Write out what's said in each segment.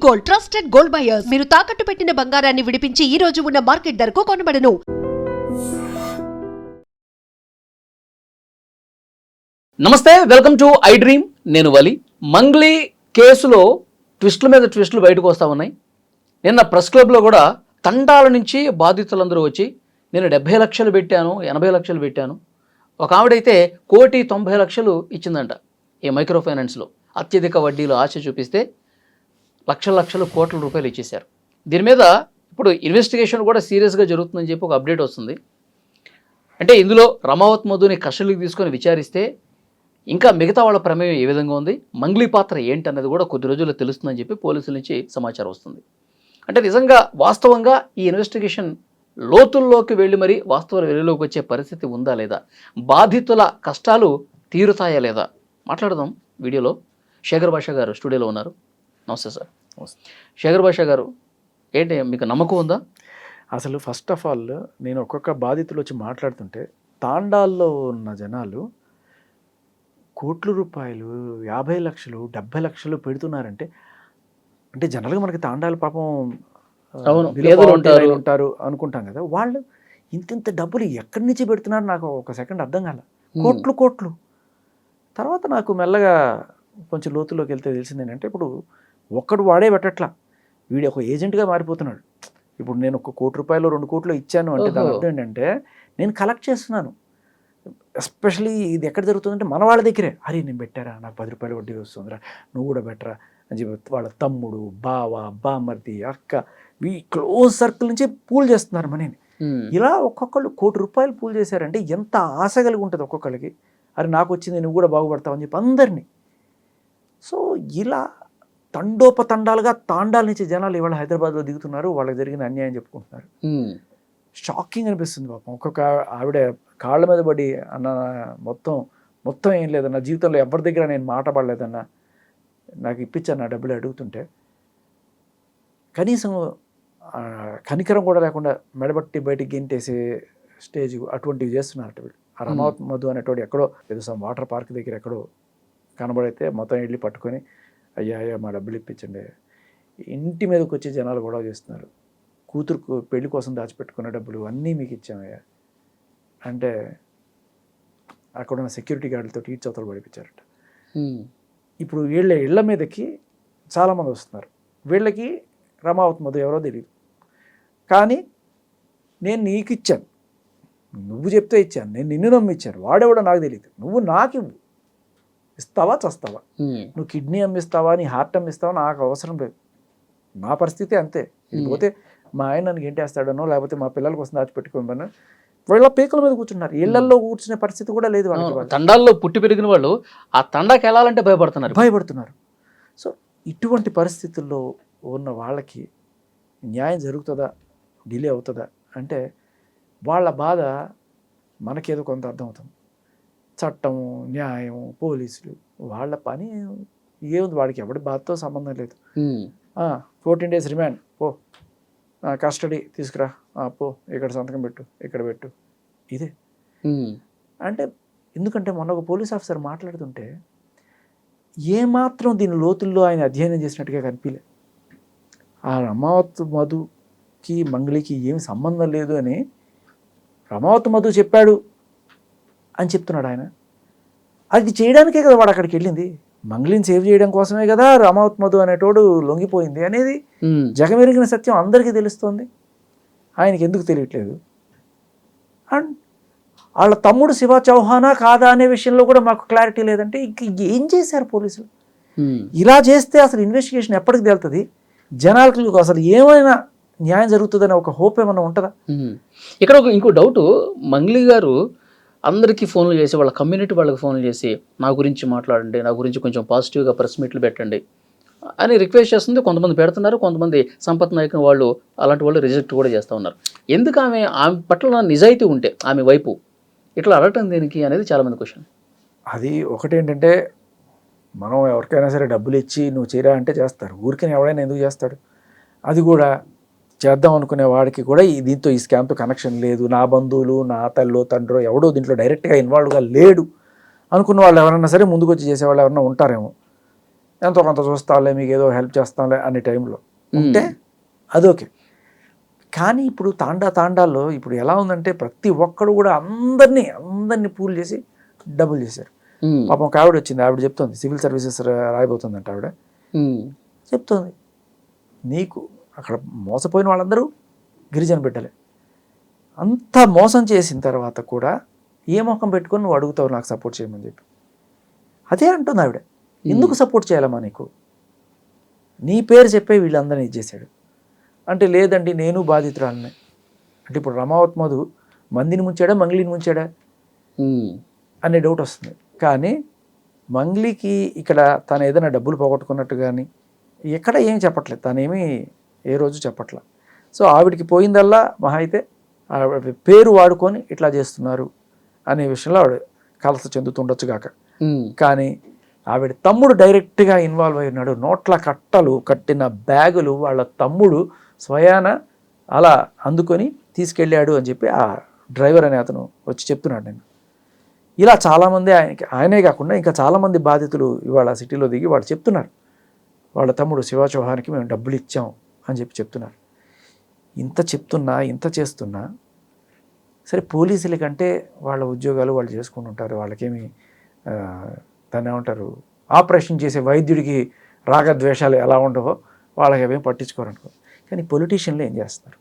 Gold, trusted gold buyers. మీరు తాకట్టు పెట్టిన బంగారాన్ని విడిపించి ఈ రోజు ఉన్న మార్కెట్ ధరకు కొనబడను. నమస్తే, వెల్కమ్ టు ఐ డ్రీమ్. నేను వలి. మంగ్లీ కేసులో ట్విస్టుల మీద ట్విస్టులు బయటకు వస్తూ ఉన్నాయి. నిన్న ప్రెస్ క్లబ్లో కూడా తండాల నుంచి బాధితులందరూ వచ్చి నేను 70 లక్షలు పెట్టాను, 80 లక్షలు పెట్టాను. ఒక ఆవిడైతే 1,90,00,000 ఇచ్చిందంట ఈ మైక్రో ఫైనాన్స్లో. అత్యధిక వడ్డీలో ఆశ చూపిస్తే లక్షల కోట్ల రూపాయలు ఇచ్చేశారు. దీని మీద ఇప్పుడు ఇన్వెస్టిగేషన్ కూడా సీరియస్గా జరుగుతుందని చెప్పి ఒక అప్డేట్ వస్తుంది. అంటే ఇందులో రమావత్ మధుని కస్టడీకి తీసుకొని విచారిస్తే ఇంకా మిగతా వాళ్ళ ప్రమేయం ఏ విధంగా ఉంది, మంగ్లీ పాత్ర ఏంటన్నది కూడా కొద్ది రోజుల్లో తెలుస్తుందని చెప్పి పోలీసుల నుంచి సమాచారం వస్తుంది. అంటే నిజంగా వాస్తవంగా ఈ ఇన్వెస్టిగేషన్ లోతుల్లోకి వెళ్ళి మరీ వాస్తవాలు వెలుగులోకి వచ్చే పరిస్థితి ఉందా లేదా, బాధితుల కష్టాలు తీరుతాయా లేదా మాట్లాడదాం. వీడియోలో శేఖర్ భాష గారు స్టూడియోలో ఉన్నారు. నమస్తే సార్. శేఖర్ భాష గారు, ఏంటి మీకు నమ్మకం ఉందా? అసలు ఫస్ట్ ఆఫ్ ఆల్ నేను ఒక్కొక్క బాధితులు వచ్చి మాట్లాడుతుంటే తాండాల్లో ఉన్న జనాలు కోట్ల రూపాయలు, 50 లక్షలు, 70 లక్షలు పెడుతున్నారంటే, అంటే జనరల్గా మనకి తాండాలు పాపం ఉంటారు అనుకుంటాం కదా, వాళ్ళు ఇంత డబ్బులు ఎక్కడి నుంచి పెడుతున్నారు నాకు ఒక సెకండ్ అర్థం కాల. కోట్లు. తర్వాత నాకు మెల్లగా కొంచెం లోతులోకి వెళ్తే తెలిసింది ఏంటంటే, ఇప్పుడు ఒక్కడు వాడే పెట్టట్లా, వీడు ఒక ఏజెంట్గా మారిపోతున్నాడు. ఇప్పుడు నేను 1 కోటి రూపాయలు 2 కోట్లు ఇచ్చాను అంటే దాని అర్థం ఏంటంటే నేను కలెక్ట్ చేస్తున్నాను. ఎస్పెషలీ ఇది ఎక్కడ జరుగుతుందంటే మన వాళ్ళ దగ్గరే. అరే నేను పెట్టారా, నాకు 10 రూపాయలు వడ్డీ వస్తుందిరా, నువ్వు కూడా బెటరా అని చెప్పి వాళ్ళ తమ్ముడు, బావ, బామర్ది, అక్క, ఈ క్లోజ్ సర్కిల్ నుంచి పూల్ చేస్తున్నారు మనీని. ఇలా ఒక్కొక్కళ్ళు 1 కోటి రూపాయలు పూల్ చేశారంటే ఎంత ఆశ కలిగి ఉంటుంది ఒక్కొక్కరికి. అరే నాకు వచ్చింది, నువ్వు కూడా బాగుపడతావు అని చెప్పి అందరినీ. సో ఇలా తండోపతండాలుగా తాండాల నుంచి జనాలు ఇవాళ హైదరాబాద్లో దిగుతున్నారు, వాళ్ళకి జరిగిన అన్యాయం చెప్పుకుంటున్నారు. షాకింగ్ అనిపిస్తుంది పాపం. ఒక్కొక్క ఆవిడ కాళ్ళ మీద పడి, అన్న మొత్తం ఏం లేదన్న, జీవితంలో ఎవరి దగ్గర నేను మాట పడలేదన్న, నాకు ఇప్పించాను నా డబ్బులు అడుగుతుంటే కనీసం కనికరం కూడా లేకుండా మెడబట్టి బయటికి గెంటేసే స్టేజ్ అటువంటివి చేస్తున్నారట వీళ్ళు. ఆ రమావత్ మధు అనేటోడు ఎక్కడో ఏదో వాటర్ పార్క్ దగ్గర ఎక్కడో కనబడితే మొత్తం వెళ్ళి పట్టుకొని అయ్యా మా డబ్బులు ఇప్పించండి. ఇంటి మీదకి వచ్చి జనాలు గొడవ చేస్తున్నారు. కూతురుకు పెళ్లి కోసం దాచిపెట్టుకున్న డబ్బులు అన్నీ మీకు ఇచ్చామయ్యా అంటే అక్కడున్న సెక్యూరిటీ గార్డులతో ఈడ్చవతలు పడిపించారట. ఇప్పుడు వీళ్ళ ఇళ్ల మీదకి చాలామంది వస్తున్నారు. వీళ్ళకి రమావత్ మధు ఎవరో తెలియదు, కానీ నేను నీకు ఇచ్చాను, నువ్వు చెప్తే ఇచ్చాను, నేను నిన్ను నమ్మిచ్చాను, వాడెవడో నాకు తెలియదు, నువ్వు నాకు ఇవ్వు, ఇస్తావా చస్తావా, నువ్వు కిడ్నీ అమ్మిస్తావా, నీ హార్ట్ అమ్మిస్తావా, నాకు అవసరం లేదు, నా పరిస్థితి అంతే. పోతే మా ఆయన నన్ను గెంటేస్తాడనో లేకపోతే మా పిల్లల కోసం దాచిపెట్టుకోమని వీళ్ళ పీకల మీద కూర్చున్నారు. ఇళ్లల్లో కూర్చునే పరిస్థితి కూడా లేదు వాళ్ళకి. తండాల్లో పుట్టి పెరిగిన వాళ్ళు ఆ తండాకి వెళ్ళాలంటే భయపడుతున్నారు. సో ఇటువంటి పరిస్థితుల్లో ఉన్న వాళ్ళకి న్యాయం జరుగుతుందా, డిలే అవుతుందా అంటే వాళ్ళ బాధ మనకేదో కొంత అర్థమవుతుంది. చట్టము, న్యాయం, పోలీసులు వాళ్ళ పని ఏముంది, వాడికి ఎవడి బాధతో సంబంధం లేదు. 14 days రిమాండ్, పో కస్టడీ తీసుకురా, పో ఇక్కడ సంతకం పెట్టు, ఇక్కడ పెట్టు, ఇదే. అంటే ఎందుకంటే మొన్న ఒక పోలీస్ ఆఫీసర్ మాట్లాడుతుంటే ఏమాత్రం దీని లోతుల్లో ఆయన అధ్యయనం చేసినట్టుగా కనిపించలే. ఆ రమావత్ మధుకి మంగ్లీకి ఏమి సంబంధం లేదు అని రమావత్ మధు చెప్పాడు అని చెప్తున్నాడు ఆయన. అది చేయడానికే కదా వాడు అక్కడికి వెళ్ళింది, మంగ్లీని సేవ్ చేయడం కోసమే కదా రమావత్ మధు అనేటోడు లొంగిపోయింది అనేది జగమెరిగిన సత్యం అందరికీ తెలుస్తుంది. ఆయనకి ఎందుకు తెలియట్లేదు? అండ్ వాళ్ళ తమ్ముడు శివ చౌహానా కాదా అనే విషయంలో కూడా మాకు క్లారిటీ లేదంటే ఇంక ఏం చేశారు పోలీసులు? ఇలా చేస్తే అసలు ఇన్వెస్టిగేషన్ ఎప్పటికి తేలుతుంది? జనాలకు అసలు ఏమైనా న్యాయం జరుగుతుందనే ఒక హోప్ ఏమైనా ఉంటుందా? ఇక్కడ ఇంకో డౌట్, మంగ్లీ గారు అందరికీ ఫోన్లు చేసి, వాళ్ళ కమ్యూనిటీ వాళ్ళకి ఫోన్లు చేసి నా గురించి మాట్లాడండి, నా గురించి కొంచెం పాజిటివ్గా ప్రెస్ మీట్లు పెట్టండి అని రిక్వెస్ట్ చేస్తుంది. కొంతమంది పెడుతున్నారు, కొంతమంది సంపత్ నాయక్ వాళ్ళు అలాంటి వాళ్ళు రిజెక్ట్ కూడా చేస్తూ ఉన్నారు. ఎందుకు ఆమె పట్ల నిజాయితీ ఉంటే ఆమె వైపు ఇట్లా అడగటం దేనికి అనేది చాలామంది క్వశ్చన్. అది ఒకటేంటంటే, మనం ఎవరికైనా సరే డబ్బులు ఇచ్చి నువ్వు చేయరా అంటే చేస్తారు, ఊరికైనా ఎవడైనా ఎందుకు చేస్తాడు? అది కూడా చేద్దాం అనుకునే వాడికి కూడా దీంతో ఈ స్కామ్తో కనెక్షన్ లేదు, నా బంధువులు, నా తల్లో తండ్రో ఎవడో దీంట్లో డైరెక్ట్గా ఇన్వాల్వ్గా లేడు అనుకున్న వాళ్ళు ఎవరన్నా సరే ముందుకు వచ్చి చేసేవాళ్ళు ఎవరన్నా ఉంటారేమో. ఎంతో కొంత చూస్తాంలే, మీకు ఏదో హెల్ప్ చేస్తాంలే అనే టైంలో ఉంటే అదోకే. కానీ ఇప్పుడు తాండాల్లో ఇప్పుడు ఎలా ఉందంటే ప్రతి ఒక్కడు కూడా అందరినీ పూల్ చేసి డబ్బులు చేశారు. పాపం ఒక ఆవిడ వచ్చింది, ఆవిడ చెప్తుంది సివిల్ సర్వీసెస్ రాయబోతుందంట. ఆవిడ చెప్తుంది, నీకు అక్కడ మోసపోయిన వాళ్ళందరూ గిరిజన బిడ్డలే. అంత మోసం చేసిన తర్వాత కూడా ఏ మొఖం పెట్టుకొని నువ్వు అడుగుతావు నాకు సపోర్ట్ చేయమని చెప్పి. అదే అంటుంది ఆవిడ, ఎందుకు సపోర్ట్ చేయాలమ్మా నీకు, నీ పేరు చెప్పే వీళ్ళందరినీ ఇచ్చేసాడు అంటే. లేదండి నేను బాధితురాలనే అంటే. ఇప్పుడు రమావత్ మధు మందిని ముంచాడా మంగ్లీని ముంచాడా అనే డౌట్ వస్తుంది. కానీ మంగ్లీకి ఇక్కడ తను ఏదైనా డబ్బులు పోగొట్టుకున్నట్టు కానీ ఎక్కడ ఏమి చెప్పట్లేదు, తనేమీ ఏ రోజు చెప్పట్లేదు. సో ఆవిడికి పోయిందల్లా మహా అయితే ఆవిడ పేరు వాడుకొని ఇట్లా చేస్తున్నారు అనే విషయంలో ఆవిడ కలస చెందుతుండొచ్చు గాక. కానీ ఆవిడ తమ్ముడు డైరెక్ట్గా ఇన్వాల్వ్ అయి ఉన్నాడు. నోట్ల కట్టలు కట్టిన బ్యాగులు వాళ్ళ తమ్ముడు స్వయాన అలా అందుకొని తీసుకెళ్ళాడు అని చెప్పి ఆ డ్రైవర్ అనే అతను వచ్చి చెప్తున్నాడు. నేను ఇలా చాలామంది ఆయనే కాకుండా ఇంకా చాలామంది బాధితులు ఇవాళ సిటీలో దిగి వాళ్ళు చెప్తున్నారు, వాళ్ళ తమ్ముడు శివ చౌహాన్కి మేము డబ్బులు ఇచ్చాం అని చెప్పి చెప్తున్నారు. ఇంత చెప్తున్నా ఇంత చేస్తున్నా సరే, పోలీసుల కంటే వాళ్ళ ఉద్యోగాలు వాళ్ళు చేసుకుంటుంటారు. వాళ్ళకేమి దాన్ని ఏమంటారు, ఆపరేషన్ చేసే వైద్యుడికి రాగద్వేషాలు ఎలా ఉండవో వాళ్ళకి అవేం పట్టించుకోరు అనుకో. కానీ పొలిటీషియన్లు ఏం చేస్తున్నారు,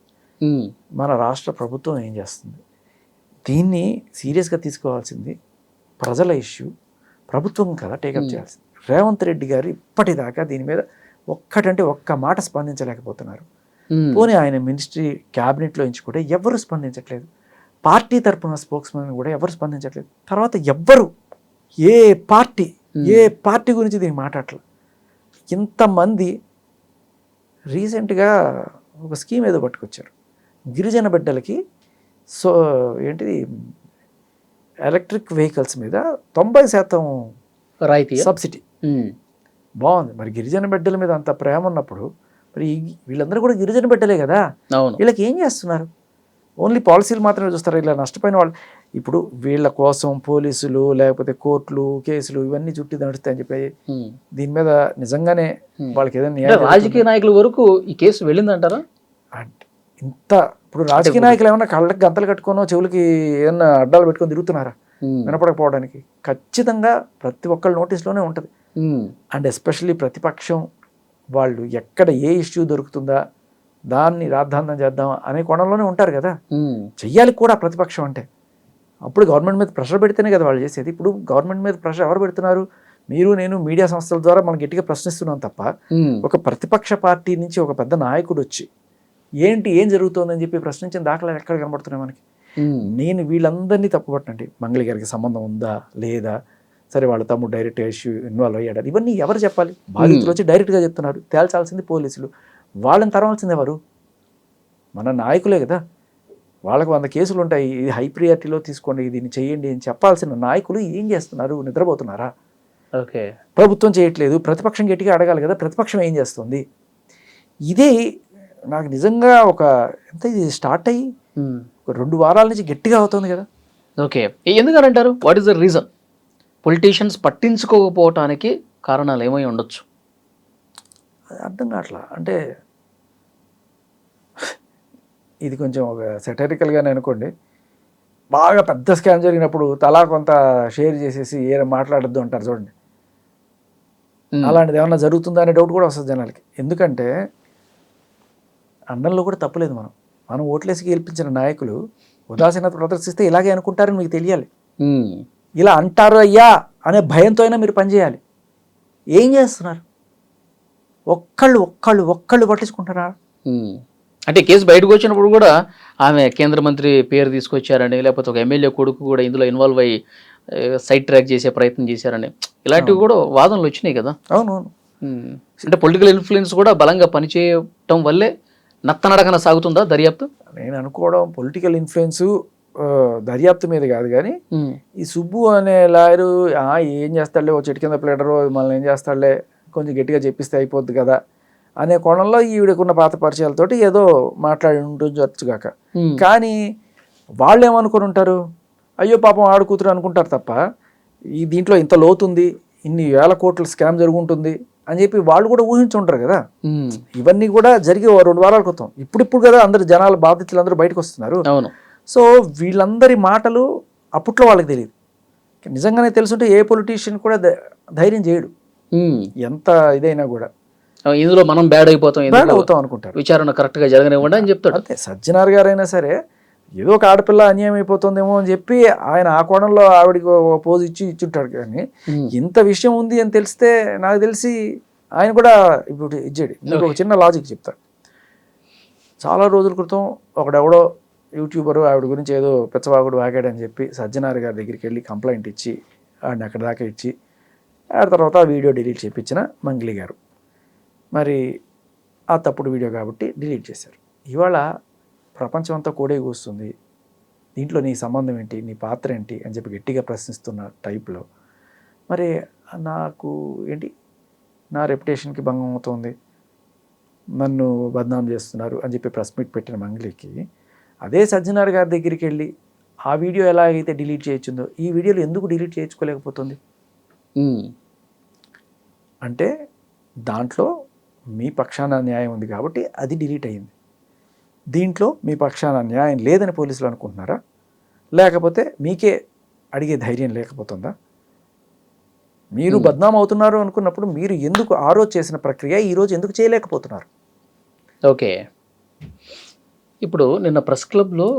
మన రాష్ట్ర ప్రభుత్వం ఏం చేస్తుంది, దీన్ని సీరియస్గా తీసుకోవాల్సింది ప్రజల ఇష్యూ, ప్రభుత్వం కదా టేకప్ చేయాల్సింది. రేవంత్ రెడ్డి గారు ఇప్పటిదాకా దీని మీద ఒక్క మాట స్పందించలేకపోతున్నారు. పోనీ ఆయన మినిస్ట్రీ క్యాబినెట్లో ఎంచుకుంటే ఎవరు స్పందించట్లేదు, పార్టీ తరపున స్పోక్స్మెన్ కూడా ఎవరు స్పందించట్లేదు. తర్వాత ఏ పార్టీ గురించి దీన్ని మాట్లాడట్లేదు. ఇంతమంది రీసెంట్గా ఒక స్కీమ్ ఏదో పట్టుకొచ్చారు గిరిజన బిడ్డలకి. సో ఏంటిది, ఎలక్ట్రిక్ వెహికల్స్ మీద 90% రాయితీ సబ్సిడీ. బాగుంది. మరి గిరిజన బిడ్డల మీద అంత ప్రేమ ఉన్నప్పుడు మరి వీళ్ళందరూ కూడా గిరిజన బిడ్డలే కదా, వీళ్ళకి ఏం చేస్తున్నారు? ఓన్లీ పాలసీలు మాత్రమే చూస్తారు. ఇలా నష్టపోయిన వాళ్ళు ఇప్పుడు వీళ్ళ కోసం పోలీసులు లేకపోతే కోర్టులు కేసులు ఇవన్నీ చుట్టి నడుస్తాయని చెప్పి దీని మీద నిజంగానే వాళ్ళకి ఏదైనా రాజకీయ నాయకుల వరకు ఈ కేసు వెళ్ళిందంటారా? ఇంత ఇప్పుడు రాజకీయ నాయకులు ఏమన్నా కళ్ళకి గంతలు కట్టుకోనో చెవులకి ఏమన్నా అడ్డాలు పెట్టుకొని తిరుగుతున్నారా వినపడకపోవడానికి? ఖచ్చితంగా ప్రతి ఒక్కళ్ళ నోటీస్లోనే ఉంటుంది. అండ్ ఎస్పెషల్లీ ప్రతిపక్షం వాళ్ళు ఎక్కడ ఏ ఇష్యూ దొరుకుతుందా దాన్ని రాద్ధాంతం చేద్దాం అనే కోణంలోనే ఉంటారు కదా. చెయ్యాలి కూడా ప్రతిపక్షం అంటే. అప్పుడు గవర్నమెంట్ మీద ప్రెషర్ పెడితేనే కదా వాళ్ళు చేసేది. ఇప్పుడు గవర్నమెంట్ మీద ప్రెషర్ ఎవరు పెడుతున్నారు? మీరు నేను మీడియా సంస్థల ద్వారా మనం గట్టిగా ప్రశ్నిస్తున్నాం తప్ప ఒక ప్రతిపక్ష పార్టీ నుంచి ఒక పెద్ద నాయకుడు వచ్చి ఏం జరుగుతుందని చెప్పి ప్రశ్నించిన దాఖలాలు ఎక్కడ కనబడుతున్నాయి మనకి? నేను వీళ్ళందరినీ తప్పుపట్టండి, మంగళి గారికి సంబంధం ఉందా లేదా, సరే వాళ్ళ తమ్ముడు డైరెక్ట్ ఇష్యూ ఇన్వాల్వ్ అయ్యాడు, ఇవన్నీ ఎవరు చెప్పాలి? బాధితులు వచ్చి డైరెక్ట్గా చెప్తున్నారు, తేల్చాల్సింది పోలీసులు. వాళ్ళని తరవాల్సింది ఎవరు? మన నాయకులే కదా. వాళ్ళకు 100 కేసులు ఉంటాయి, ఇది హై ప్రియారిటీలో తీసుకోండి, దీన్ని చేయండి అని చెప్పాల్సిన నాయకులు ఏం చేస్తున్నారు? నిద్రపోతున్నారా? ఓకే, ప్రభుత్వం చేయట్లేదు, ప్రతిపక్షం గట్టిగా అడగాలి కదా, ప్రతిపక్షం ఏం చేస్తుంది? ఇదే నాకు నిజంగా ఇది స్టార్ట్ అయ్యి 2 వారాల నుంచి గట్టిగా అవుతుంది కదా. ఓకే, ఎందుకంటారు? What is the reason? Politicians పట్టించుకోకపోవటానికి కారణాలు ఏమై ఉండొచ్చు? అర్థం కావట్లా. అంటే ఇది కొంచెం ఒక సెటరికల్గానే అనుకోండి. బాగా పెద్ద స్కామ్ జరిగినప్పుడు తలా కొంత షేర్ చేసేసి మాట్లాడద్దు అంటారు చూడండి, అలాంటిది ఏమన్నా జరుగుతుందా అనే డౌట్ కూడా వస్తుంది జనాలకి. ఎందుకంటే అండంలో కూడా తప్పులేదు. మనం ఓట్లేసి గెలిపించిన నాయకులు ఉదాసీనత ప్రదర్శిస్తే ఇలాగే అనుకుంటారని మీకు తెలియాలి. ఇలా అంటారు అయ్యా అనే భయంతో అయినా మీరు పనిచేయాలి. ఏం చేస్తున్నారు? ఒక్కళ్ళు పట్టించుకుంటారా? అంటే కేసు బయటకు వచ్చినప్పుడు కూడా ఆమె కేంద్ర మంత్రి పేరు తీసుకొచ్చారని, లేకపోతే ఒక ఎమ్మెల్యే కొడుకు కూడా ఇందులో ఇన్వాల్వ్ అయ్యి సైడ్ ట్రాక్ చేసే ప్రయత్నం చేశారని ఇలాంటివి కూడా వాదనలు వచ్చినాయి కదా. అవునవును. అంటే పొలిటికల్ ఇన్ఫ్లుయెన్స్ కూడా బలంగా పనిచేయటం వల్లే నత్తనడకన సాగుతుందా దర్యాప్తు? నేను అనుకోవడం పొలిటికల్ ఇన్ఫ్లుయెన్స్ దర్యాప్తు మీద కాదు, కానీ ఈ సుబ్బు అనే లాయరు ఏం చేస్తాడులే, ఓ చెట్టు కింద ప్లేడరు మనల్ని ఏం చేస్తాడులే, కొంచెం గట్టిగా చెప్పిస్తే అయిపోద్ది కదా అనే కోణంలో ఈవిడకున్న పాత పరిచయాలతోటి ఏదో మాట్లాడి ఉండొచ్చుగాక. కానీ వాళ్ళు ఏమనుకుని ఉంటారు, అయ్యో పాపం ఆడు కూతురు అనుకుంటారు తప్ప ఈ దీంట్లో ఇంత లోతుంది, ఇన్ని వేల కోట్ల స్కామ్ జరుగుంటుంది అని చెప్పి వాళ్ళు కూడా ఊహించుంటారు కదా. ఉమ్. ఇవన్నీ కూడా జరిగి 2 వారాల క్రితం. ఇప్పుడు కదా అందరు జనాలు బాధితులు అందరూ బయటకు వస్తున్నారు. అవును. సో వీళ్ళందరి మాటలు అప్పట్లో వాళ్ళకి తెలియదు. నిజంగానే తెలుసుంటే ఏ పొలిటీషియన్ కూడా ధైర్యం చేయడు, ఉమ్. ఎంత ఇదైనా కూడా. ఇందులో మనం బ్యాడ్ అయిపోతాం, బ్యాడ్ ఎందుకు అవుతాం అనుకుంటారు. విచారణ కరెక్ట్ గా జరగనివ్వండి అని చెప్తాడు. అంతే. సజ్జనార్ గారైనా సరే ఏదో ఒక ఆడపిల్ల అన్యాయం అయిపోతుందేమో అని చెప్పి ఆయన ఆ కోణంలో ఆవిడికి పోజ్ ఇచ్చుంటాడు. కానీ ఇంత విషయం ఉంది అని తెలిస్తే నాకు తెలిసి ఆయన కూడా ఇప్పుడు ఇచ్చాడు. మీకు ఒక చిన్న లాజిక్ చెప్తా. చాలా రోజుల క్రితం ఒకడెవడో యూట్యూబరు ఆవిడ గురించి ఏదో పెచ్చవాగుడు వాగాడని చెప్పి సజ్జనార్ గారి దగ్గరికి వెళ్ళి కంప్లైంట్ ఇచ్చి ఆడిని అక్కడ దాకా ఇచ్చి ఆ తర్వాత ఆ వీడియో డిలీట్ చేయించిన మంగ్లీ గారు. మరి ఆ తప్పుడు వీడియో కాబట్టి డిలీట్ చేశారు. ఇవాళ ప్రపంచం అంతా కోడే కూస్తుంది, దీంట్లో నీ సంబంధం ఏంటి, నీ పాత్ర ఏంటి అని చెప్పి గట్టిగా ప్రశ్నిస్తున్న టైప్లో మరి నాకు ఏంటి, నా రెప్యుటేషన్కి భంగం అవుతుంది, నన్ను బద్నాం చేస్తున్నారు అని చెప్పి ప్రెస్ మీట్ పెట్టిన మంగ్లీకి అదే సజ్జనార్ గారి దగ్గరికి వెళ్ళి ఆ వీడియో ఎలాగైతే డిలీట్ చేయొచ్చిందో ఈ వీడియోలు ఎందుకు డిలీట్ చేయించుకోలేకపోతుంది అంటే దాంట్లో మీ పక్షాన న్యాయం ఉంది కాబట్టి అది డిలీట్ అయ్యింది. దీంట్లో మీ పక్షాన న్యాయం లేదని పోలీసులు అనుకుంటున్నారా, లేకపోతే మీకే అడిగే ధైర్యం లేకపోతుందా? మీరు బద్నాం అవుతున్నారు అనుకున్నప్పుడు మీరు ఎందుకు ఆ రోజు చేసిన ప్రక్రియ ఈరోజు ఎందుకు చేయలేకపోతున్నారు? ఓకే, ఇప్పుడు నిన్న ప్రెస్ క్లబ్లో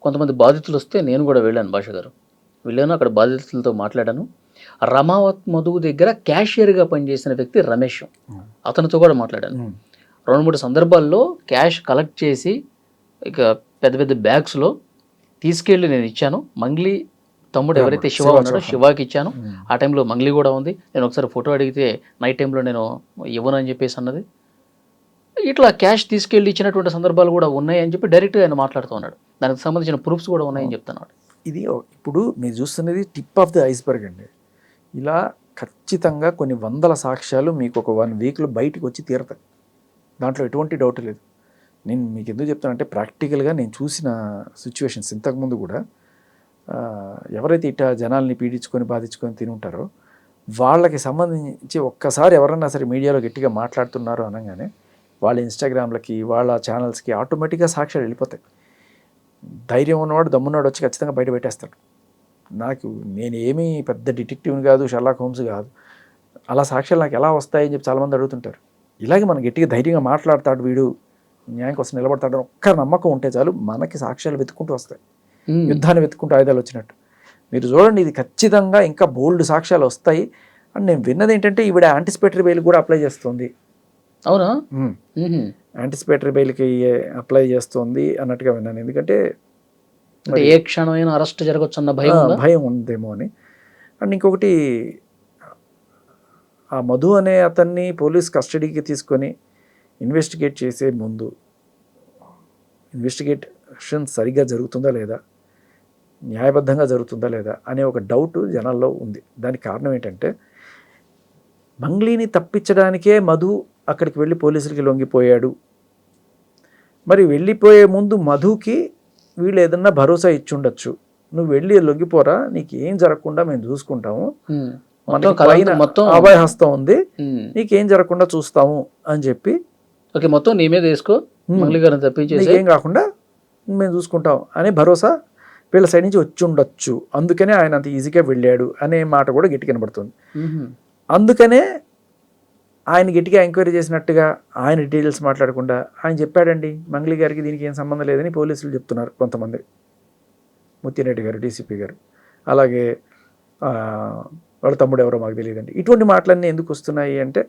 కొంతమంది బాధితులు వస్తే నేను కూడా వెళ్ళాను. భాష గారు వెళ్ళాను, అక్కడ బాధితులతో మాట్లాడాను. రమావత్ మధువు దగ్గర క్యాషియర్గా పనిచేసిన వ్యక్తి రమేష్, అతనితో కూడా మాట్లాడాను. 2-3 సందర్భాల్లో క్యాష్ కలెక్ట్ చేసి ఇక పెద్ద పెద్ద బ్యాగ్స్లో తీసుకెళ్ళి నేను ఇచ్చాను. మంగ్లీ తమ్ముడు ఎవరైతే శివ ఉన్నాడో శివాకి ఇచ్చాను. ఆ టైంలో మంగ్లీ కూడా ఉంది. నేను ఒకసారి ఫోటో అడిగితే నైట్ టైంలో నేను ఇవ్వను అని చెప్పేసి అన్నది. ఇట్లా క్యాష్ తీసుకెళ్ళి ఇచ్చినటువంటి సందర్భాలు కూడా ఉన్నాయని చెప్పి డైరెక్ట్గా ఆయన మాట్లాడుతూ ఉన్నాడు. దానికి సంబంధించిన ప్రూఫ్స్ కూడా ఉన్నాయని చెప్తున్నాడు. ఇది ఇప్పుడు మీరు చూస్తున్నది టిప్ ఆఫ్ ది ఐస్బర్గ్ అండి. ఇలా ఖచ్చితంగా కొన్ని వందల సాక్ష్యాలు మీకు ఒక 1 వీక్లో బయటకు వచ్చి తీరతాయి, దాంట్లో ఎటువంటి డౌట్ లేదు. నేను మీకు ఎందుకు చెప్తానంటే ప్రాక్టికల్గా నేను చూసిన సిచ్యువేషన్స్ ఇంతకుముందు కూడా ఎవరైతే ఇట్లా జనాల్ని పీడించుకొని బాధించుకొని తిని ఉంటారో వాళ్ళకి సంబంధించి ఒక్కసారి ఎవరన్నా సరే మీడియాలో గట్టిగా మాట్లాడుతున్నారో అనగానే వాళ్ళ ఇన్స్టాగ్రామ్లకి వాళ్ళ ఛానల్స్కి ఆటోమేటిక్గా సాక్ష్యాలు వెళ్ళిపోతాయి. ధైర్యం ఉన్నవాడు దమ్మున్నాడు వచ్చి ఖచ్చితంగా బయట పెట్టేస్తాడు. నేను ఏమీ పెద్ద డిటెక్టివ్ని కాదు, షెర్లాక్ హోమ్స్ కాదు, అలా సాక్ష్యాలు నాకు ఎలా వస్తాయని చెప్పి చాలామంది అడుగుతుంటారు. ఇలాగే మనం గట్టిగా ధైర్యంగా మాట్లాడతాడు, వీడు న్యాయం కోసం నిలబడతాడు ఒక్క నమ్మకం ఉంటే చాలు, మనకి సాక్ష్యాలు వెతుక్కుంటూ వస్తాయి, యుద్ధాన్ని వెతుక్కుంటూ ఆయుధాలు వచ్చినట్టు. మీరు చూడండి, ఇది ఖచ్చితంగా ఇంకా బోల్డ్ సాక్ష్యాలు వస్తాయి. అండ్ నేను విన్నది ఏంటంటే ఈవిడ యాంటిసిపేటరీ బెయిల్ కూడా అప్లై చేస్తుంది. అవునా? యాంటిసిపేటరీ బెయిల్కి అప్లై చేస్తుంది అన్నట్టుగా విన్నాను. ఎందుకంటే ఏ క్షణమైన అరెస్ట్ జరగచ్చు అన్న భయం ఉందేమో అని. అండ్ ఇంకొకటి, ఆ మధు అనే అతన్ని పోలీస్ కస్టడీకి తీసుకొని ఇన్వెస్టిగేట్ చేసే ముందు ఇన్వెస్టిగేషన్ సరిగ్గా జరుగుతుందా లేదా, న్యాయబద్ధంగా జరుగుతుందా లేదా అనే ఒక డౌట్ జనాల్లో ఉంది. దానికి కారణం ఏంటంటే మంగ్లీని తప్పించడానికే మధు అక్కడికి వెళ్ళి పోలీసులకి లొంగిపోయాడు. మరి వెళ్ళిపోయే ముందు మధుకి వీళ్ళు ఏదన్నా భరోసా ఇచ్చుండొచ్చు, నువ్వు వెళ్ళి లొంగిపోరా, నీకు ఏం జరగకుండా మేము చూసుకుంటాము, మొత్తం అభయహస్తం ఉంది, నీకేం జరగకుండా చూస్తాము అని చెప్పి మొత్తం నీ మీద వేసుకో, నీకేం కాకుండా మేము చూసుకుంటాం అనే భరోసా వీళ్ళ సైడ్ నుంచి వచ్చి ఉండొచ్చు. అందుకనే ఆయన అంత ఈజీగా వెళ్ళాడు అనే మాట కూడా గట్టి కనబడుతుంది. అందుకనే ఆయన గట్టిగా ఎంక్వైరీ చేసినట్టుగా ఆయన డీటెయిల్స్ మాట్లాడకుండా ఆయన చెప్పాడండి మంగ్లీ గారికి దీనికి ఏం సంబంధం లేదని పోలీసులు చెప్తున్నారు కొంతమంది. ముత్తిరెడ్డి గారు, డీసీపీ గారు, అలాగే వాళ్ళ తమ్ముడు ఎవరో మాకు తెలియదండి. ఇటువంటి మాటలన్నీ ఎందుకు వస్తున్నాయి అంటే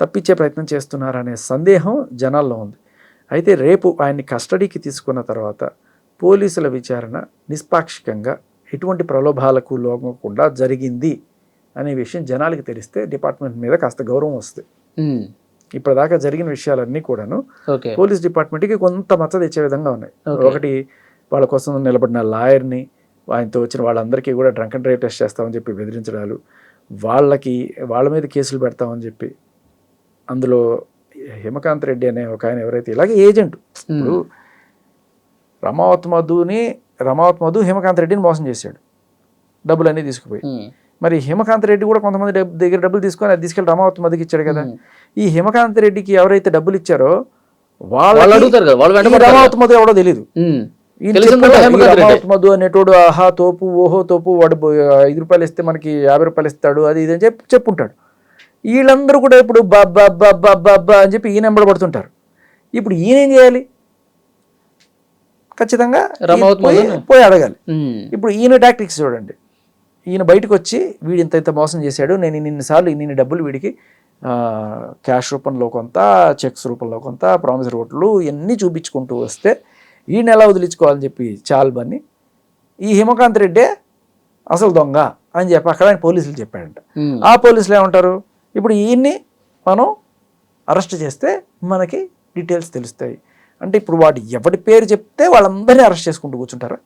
తప్పించే ప్రయత్నం చేస్తున్నారనే సందేహం జనాల్లో ఉంది. అయితే రేపు ఆయన్ని కస్టడీకి తీసుకున్న తర్వాత పోలీసుల విచారణ నిష్పాక్షికంగా ఎటువంటి ప్రలోభాలకు లోగకుండా జరిగింది అనే విషయం జనాలకి తెలిస్తే డిపార్ట్మెంట్ మీద కాస్త గౌరవం వస్తుంది. ఇప్పటిదాకా జరిగిన విషయాలన్నీ కూడాను పోలీస్ డిపార్ట్మెంట్కి కొంత మచ్చ తెచ్చే విధంగా ఉన్నాయి. ఒకటి, వాళ్ళ కోసం నిలబడిన లాయర్ని, ఆయనతో వచ్చిన వాళ్ళందరికీ కూడా డ్రంక్ అండ్ డ్రైవ్ టెస్ట్ చేస్తామని చెప్పి బెదిరించడాలు, వాళ్ళ మీద కేసులు పెడతామని చెప్పి, అందులో హిమకాంత్ రెడ్డి అనే ఒక ఆయన ఎవరైతే ఇలాగే ఏజెంట్, ఇప్పుడు రమావత్ మధు హిమకాంత్ రెడ్డిని మోసం చేశాడు, డబ్బులన్నీ తీసుకుపోయి. మరి హిమకాంత్ రెడ్డి కూడా కొంతమంది దగ్గర డబ్బులు తీసుకొని అది తీసుకెళ్ళి రమావతి మధ్యకి ఇచ్చాడు కదా. ఈ హిమకాంత్ రెడ్డికి ఎవరైతే డబ్బులు ఇచ్చారో వాళ్ళు అడుగుతారు కదా, వాళ్ళు వెంట పడతారు. రమావతి మధ్య ఎవడో తెలియదు. తెలిసిందంటే హేమకాంత్ రెడ్డి. రమావతి మధు అనేటోడు ఆహా తోపు ఓహో తోపు వాడు 5 రూపాయలు ఇస్తే మనకి 50 రూపాయలు ఇస్తాడు అది ఇది అని చెప్పుంటాడు. వీళ్ళందరూ కూడా ఇప్పుడు బాబ్బా అని చెప్పి ఈయన పడుతుంటారు. ఇప్పుడు ఈయన ఏం చేయాలి? ఖచ్చితంగా పోయి అడగాలి. ఇప్పుడు ఈయన టాక్టిక్స్ చూడండి. ఈయన బయటకు వచ్చి వీడు ఇంత మోసం చేశాడు, నేను ఇన్ని డబ్బులు వీడికి క్యాష్ రూపంలో కొంత, చెక్స్ రూపంలో కొంత, ప్రామిసరీ ఓట్లు ఇవన్నీ చూపించుకుంటూ వస్తే ఈయన ఎలా వదిలించుకోవాలని చెప్పి చాలుబని ఈ హిమకాంత్ రెడ్డే అసలు దొంగ అని చెప్పి అక్కడ ఆయన పోలీసులు చెప్పాడంట. ఆ పోలీసులు ఏమంటారు, ఇప్పుడు ఈయన్ని మనం అరెస్ట్ చేస్తే మనకి డీటెయిల్స్ తెలుస్తాయి అంటే ఇప్పుడు వాడు ఎవరి పేరు చెప్తే వాళ్ళందరినీ అరెస్ట్ చేసుకుంటూ కూర్చుంటారా?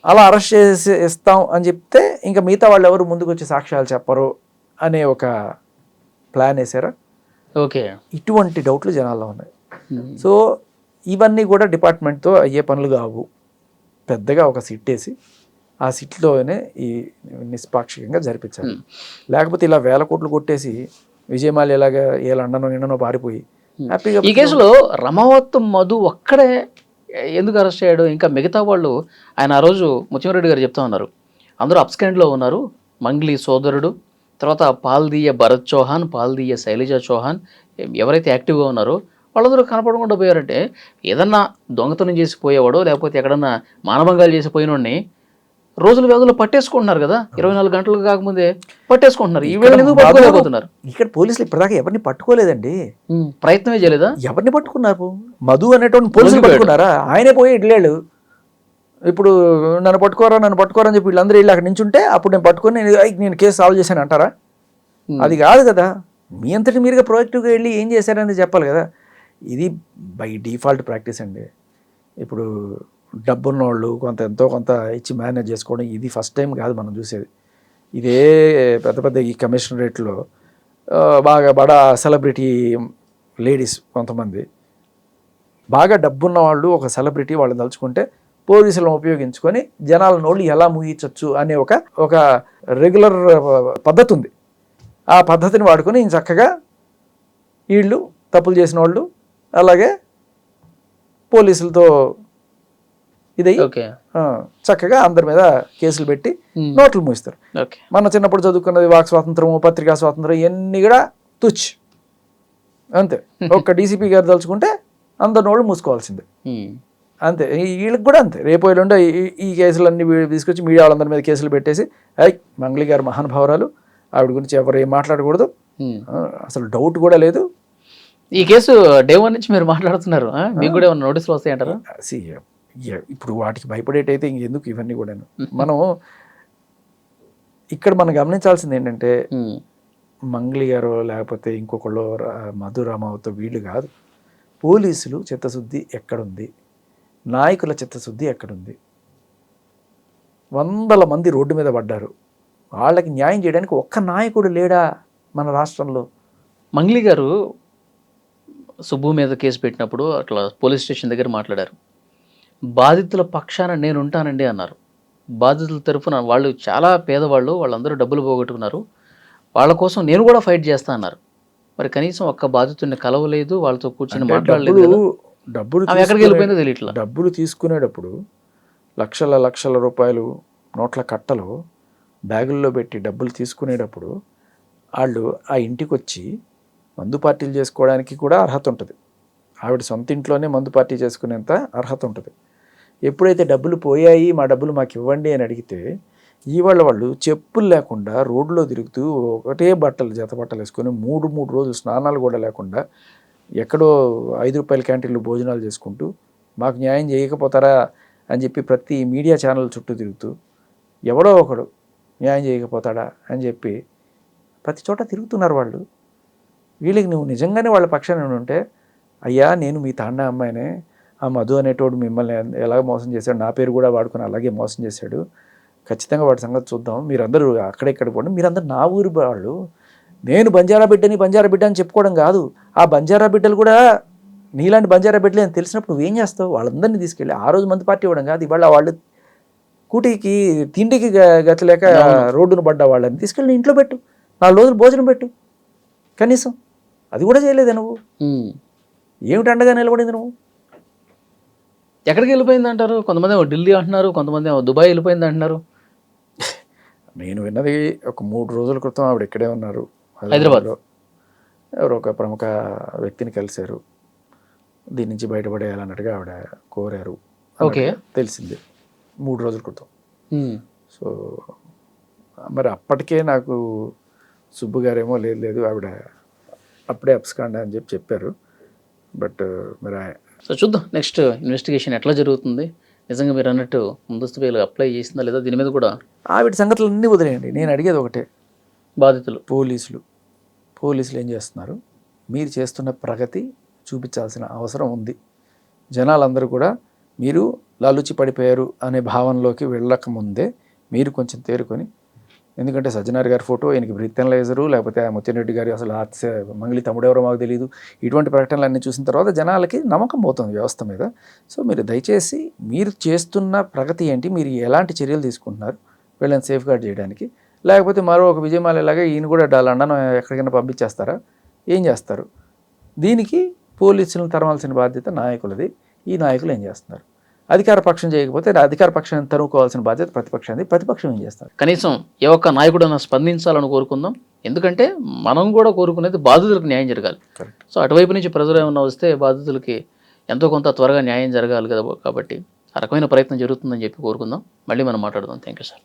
అలా అరెస్ట్ చేసి ఇస్తాం అని చెప్తే ఇంకా మిగతా వాళ్ళు ఎవరు ముందుకు వచ్చి సాక్ష్యాలు చెప్పరు అనే ఒక ప్లాన్ వేసారా? ఓకే, ఇటువంటి డౌట్లు జనాల్లో ఉన్నాయి. సో ఇవన్నీ కూడా డిపార్ట్మెంట్తో అయ్యే పనులు కావు. పెద్దగా ఒక సిట్ వేసి ఆ సిట్లోనే ఈ నిష్పాక్షికంగా జరిపించాలి. లేకపోతే ఇలా 1000 కోట్లు కొట్టేసి విజయమాలి ఎలాగా ఏ లండనో నిన్ననో పారిపోయి హ్యాపీగా. ఈ కేసులో రమావత్ మధు ఒక్కడే ఎందుకు అరెస్ట్ అయ్యాడు? ఇంకా మిగతా వాళ్ళు ఆయన ఆ రోజు ముత్యంరెడ్డి గారు చెప్తా ఉన్నారు, అందరూ అప్స్కాండ్లో ఉన్నారు. మంగ్లీ సోదరుడు, తర్వాత పాల్దీయ భరత్ చౌహాన్, పాల్దీయ శైలజ చౌహాన్ ఎవరైతే యాక్టివ్గా ఉన్నారో వాళ్ళందరూ కనపడకుండా పోయారంటే ఏదన్నా దొంగతనం చేసి పోయేవాడో లేకపోతే ఎక్కడన్నా మానభంగాలు చేసి పోయినోడిని రోజుల వ్యవధిలో పట్టేసుకుంటున్నారు కదా, 24 గంటలు కాకముందే పట్టేసుకుంటున్నారు. ఈ వేళ ఎందుకు పట్టుకోలేకపోతున్నారు? ఇక్కడ పోలీసులు ఇప్పటిదాకా ఎవరిని పట్టుకోలేదండి. ప్రయత్నమే చేయలేదా? ఎవరిని పట్టుకున్నారు? మధు అనేటువంటి పోలీసులు పట్టుకున్నారా? ఆయనే పోయి ఇడ్లేడు. ఇప్పుడు నన్ను పట్టుకోరా అని చెప్పి వీళ్ళందరూ వెళ్ళి అక్కడ నించుంటే అప్పుడు నేను పట్టుకొని నేను కేసు సాల్వ్ చేశాను అంటారా? అది కాదు కదా. మీ అంతటి మీరుగా ప్రొయాక్టివ్గా వెళ్ళి ఏం చేశారనేది చెప్పాలి కదా. ఇది బై డిఫాల్ట్ ప్రాక్టీస్ అండి. ఇప్పుడు డబ్బున్న వాళ్ళు ఎంతో కొంత ఇచ్చి మేనేజ్ చేసుకోవడం ఇది ఫస్ట్ టైం కాదు మనం చూసేది. ఇదే పెద్ద ఈ కమిషనరేట్లో బాగా బడా సెలబ్రిటీ లేడీస్ కొంతమంది బాగా డబ్బున్న వాళ్ళు ఒక సెలబ్రిటీ వాళ్ళని తలుచుకుంటే పోలీసులను ఉపయోగించుకొని జనాల నోళ్ళు ఎలా ముగించవచ్చు అనే ఒక రెగ్యులర్ పద్ధతి ఉంది. ఆ పద్ధతిని వాడుకొని చక్కగా వీళ్ళు తప్పులు చేసిన వాళ్ళు అలాగే పోలీసులతో ఇదయ్యి చక్కగా అందరి మీద కేసులు పెట్టి నోట్లు మూయిస్తారు. మన చిన్నప్పుడు చదువుకున్నది వాక్ స్వాతంత్రము, పత్రికా స్వాతంత్రం ఇవన్నీ కూడా తుచ్ అంతే. ఒక్క డీసీపీ గారు తలుచుకుంటే అందరి నోళ్ళు మూసుకోవాల్సిందే అంతే. వీళ్ళకి కూడా అంతే. రేపు ఎల్లుండో ఈ కేసులన్నీ తీసుకొచ్చి మీడియా వాళ్ళందరి మీద కేసులు పెట్టేసి మంగ్లీ గారు మహానుభావురాలు, ఆవిడ గురించి ఎవరు ఏం మాట్లాడకూడదు, అసలు డౌట్ కూడా లేదు. ఈ కేసు డే 1 నుంచి మీరు మాట్లాడుతున్నారు, మీకు కూడా ఏమైనా నోటీసులు వస్తాయంటారా? ఇప్పుడు వాటికి భయపడేటైతే ఇంకెందుకు ఇవన్నీ కూడా. మనం గమనించాల్సింది ఏంటంటే మంగ్లీ గారు లేకపోతే ఇంకొకళ్ళు మధు రామావత్ వీళ్ళు కాదు, పోలీసులు చిత్తశుద్ధి ఎక్కడుంది, నాయకుల చిత్తశుద్ధి ఎక్కడుంది? 100 మంది రోడ్డు మీద పడ్డారు, వాళ్ళకి న్యాయం చేయడానికి ఒక్క నాయకుడు లేడా మన రాష్ట్రంలో? మంగ్లీ గారు సుబ్బు మీద కేసు పెట్టినప్పుడు అట్లా పోలీస్ స్టేషన్ దగ్గర మాట్లాడారు. బాధితుల పక్షాన నేను ఉంటానండి అన్నారు. బాధితుల తరఫున వాళ్ళు చాలా పేదవాళ్ళు, వాళ్ళందరూ డబ్బులు పోగొట్టుకున్నారు, వాళ్ళ కోసం నేను కూడా ఫైట్ చేస్తా అన్నారు. మరి కనీసం ఒక్క బాధితుడిని కలవలేదు, వాళ్ళతో కూర్చొని మాట్లాడలేదు. ఎక్కడికి వెళ్ళిపోయిందో తెలియట్లా. డబ్బులు తీసుకునేటప్పుడు లక్షల రూపాయలు నోట్ల కట్టలు బ్యాగుల్లో పెట్టి డబ్బులు తీసుకునేటప్పుడు వాళ్ళు ఆ ఇంటికి వచ్చి మందు పార్టీలు చేసుకోవడానికి కూడా అర్హత ఉంటుంది. ఆవిడ సొంత ఇంట్లోనే మందు పార్టీ చేసుకునేంత అర్హత ఉంటుంది. ఎప్పుడైతే డబ్బులు పోయాయి, మా డబ్బులు మాకు ఇవ్వండి అని అడిగితే ఇవాళ వాళ్ళు చెప్పులు లేకుండా రోడ్లో తిరుగుతూ ఒకటే జత బట్టలు వేసుకొని 3 రోజులు స్నానాలు కూడా లేకుండా ఎక్కడో 5 రూపాయల క్యాంటీన్లు భోజనాలు చేసుకుంటూ మాకు న్యాయం చేయకపోతారా అని చెప్పి ప్రతి మీడియా ఛానల్ చుట్టూ తిరుగుతూ ఎవడో ఒకడు న్యాయం చేయకపోతాడా అని చెప్పి ప్రతి చోట తిరుగుతున్నారు వాళ్ళు. వీళ్ళకి నువ్వు నిజంగానే వాళ్ళ పక్షాన ఉంటే, అయ్యా నేను మీ తాండా అమ్మాయినే, ఆ మధు అనేటోడు మిమ్మల్ని ఎలాగ మోసం చేశాడు, నా పేరు కూడా వాడుకొని అలాగే మోసం చేశాడు, ఖచ్చితంగా వాడి సంగతి చూద్దాం, మీరందరూ అక్కడెక్కడ పోండి, మీరందరూ నా ఊరి వాళ్ళు, నేను బంజారా బిడ్డ అని చెప్పుకోవడం కాదు, ఆ బంజారా బిడ్డలు కూడా నీలాంటి బంజారా బిడ్డలే అని తెలిసినప్పుడు నువ్వేం చేస్తావు? వాళ్ళందరినీ తీసుకెళ్ళి ఆ రోజు మంది పార్టీ ఇవ్వడం కాదు, ఇవాళ వాళ్ళు స్కూటీకి తిండికి గతి లేక రోడ్డును పడ్డ వాళ్ళని తీసుకెళ్ళి ఇంట్లో పెట్టు, 4 రోజులు భోజనం పెట్టు కనీసం. అది కూడా చేయలేదే నువ్వు. ఏమిటి అండగా నిలబడింది నువ్వు? ఎక్కడికి వెళ్ళిపోయింది అంటారు? కొంతమంది ఏమో ఢిల్లీ అంటున్నారు, కొంతమంది ఏమో దుబాయ్ వెళ్ళిపోయింది అంటున్నారు. నేను విన్నది ఒక 3 రోజుల క్రితం ఆవిడ ఇక్కడే ఉన్నారు హైదరాబాద్లో. ఎవరో ఒక ప్రముఖ వ్యక్తిని కలిశారు, దీని నుంచి బయటపడేయాలన్నట్టుగా ఆవిడ కోరారు ఓకే, తెలిసింది 3 రోజుల క్రితం. సో మరి అప్పటికే నాకు సుబ్బు గారేమో లేదు ఆవిడ అప్పుడే అప్స్కాండ్ అని చెప్పారు. బట్ మరి సో చూద్దాం నెక్స్ట్ ఇన్వెస్టిగేషన్ ఎట్లా జరుగుతుంది. నిజంగా మీరు అన్నట్టు ముందస్తు బెయిల్ అప్లై చేసిందా లేదా దీని మీద కూడా ఆవిడ సంగతులు అన్నీ వదిలేయండి. నేను అడిగేది ఒకటే, బాధితులు పోలీసులు ఏం చేస్తున్నారు? మీరు చేస్తున్న ప్రగతి చూపించాల్సిన అవసరం ఉంది. జనాలందరూ కూడా మీరు లాలూచి పడిపోయారు అనే భావనలోకి వెళ్ళకముందే మీరు కొంచెం తేరుకొని, ఎందుకంటే సజ్జనార్ గారి ఫోటో, ఈయనకి బ్రీత్ అనలైజరు, లేకపోతే ముత్తిరెడ్డి గారి అసలు మంగళి తమ్ముడెవరో మాకు తెలియదు, ఇటువంటి ప్రకటనలు అన్నీ చూసిన తర్వాత జనాలకి నమ్మకం పోతుంది వ్యవస్థ మీద. సో మీరు దయచేసి మీరు చేస్తున్న ప్రగతి ఏంటి, మీరు ఎలాంటి చర్యలు తీసుకుంటున్నారు వీళ్ళని సేఫ్ గార్డ్ చేయడానికి, లేకపోతే మరో ఒక విజయమాలలాగా ఈయన కూడా లండన్ ఎక్కడికైనా పంపించేస్తారా, ఏం చేస్తారు? దీనికి పోలీసులను తరమాల్సిన బాధ్యత నాయకులది. ఈ నాయకులు ఏం చేస్తున్నారు? అధికార పక్షం చేయకపోతే అధికార పక్షాన్ని తరుముకోవాల్సిన బాధ్యత ప్రతిపక్షాన్ని. ప్రతిపక్షం ఏం చేస్తారు? కనీసం ఏ ఒక్క నాయకుడైనా స్పందించాలని కోరుకుందాం. ఎందుకంటే మనం కూడా కోరుకునేది బాధితులకు న్యాయం జరగాలి. సో అటువైపు నుంచి ప్రజలు ఏమన్నా వస్తే బాధితులకి ఎంతో కొంత త్వరగా న్యాయం జరగాలి కదా, కాబట్టి ఆ రకమైన ప్రయత్నం జరుగుతుందని చెప్పి కోరుకుందాం. మళ్ళీ మనం మాట్లాడదాం. Thank you sir.